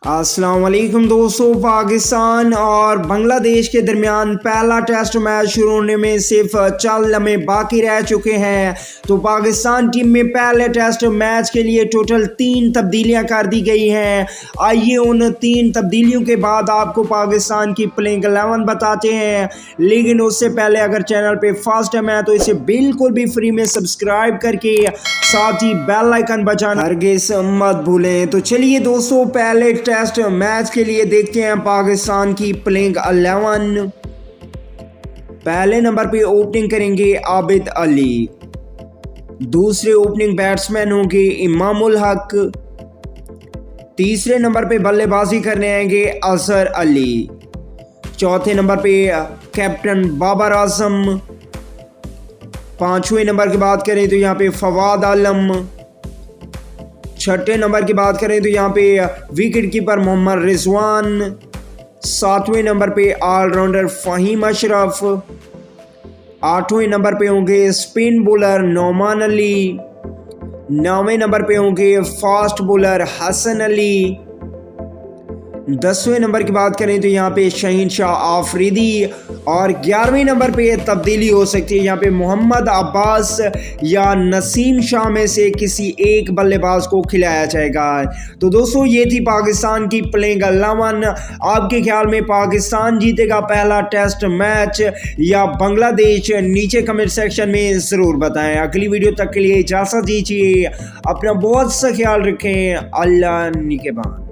अस्सलाम वालेकुम दोस्तों। पाकिस्तान और बांग्लादेश के दरमियान पहला टेस्ट मैच शुरू होने में सिर्फ चंद लम्हे बाकी रह चुके हैं। तो पाकिस्तान टीम में पहले टेस्ट मैच के लिए टोटल 3 तब्दीलियां कर दी गई हैं। आइए उन 3 तब्दीलियों के बाद आपको पाकिस्तान की प्लेइंग 11 बताते हैं, लेकिन उससे पहले अगर चैनल पे फर्स्ट टाइम है तो इसे बिल्कुल भी फ्री में सब्सक्राइब करके साथ ही बेल आइकन बजाना हरगिज़ मत भूलें। तो चलिए दोस्तों, पहले टेस्ट मैच के लिए देखते हैं पाकिस्तान की प्लेइंग 11। पहले नंबर पे ओपनिंग करेंगे आबिद अली, दूसरे ओपनिंग बैट्समैन होंगे इमामुल हक, तीसरे नंबर पे बल्लेबाजी करने आएंगे अजहर अली, चौथे नंबर पे कैप्टन बाबर आजम, पांचवें नंबर की बात करें तो यहाँ पे फवाद आलम, छठे नंबर की बात करें तो यहाँ पे विकेट कीपर मोहम्मद रिजवान, सातवें नंबर पे ऑलराउंडर फ़हीम अशरफ, आठवें नंबर पे होंगे स्पिन बॉलर नौमान अली, नौवें नंबर पे होंगे फास्ट बॉलर हसन अली, 10वें नंबर की बात करें तो यहाँ पे शहीन शाह आफरीदी, और 11वें नंबर पे तब्दीली हो सकती है। यहाँ पे मोहम्मद अब्बास या नसीम शाह में से किसी एक बल्लेबाज को खिलाया जाएगा। तो दोस्तों, ये थी पाकिस्तान की प्लेइंग 11। आपके ख्याल में पाकिस्तान जीतेगा पहला टेस्ट मैच या बांग्लादेश? नीचे कमेंट सेक्शन में ज़रूर बताएं। अगली वीडियो तक के लिए इजाज़त दीजिए, अपना बहुत सा ख्याल रखें। अल्लाह निगहबान।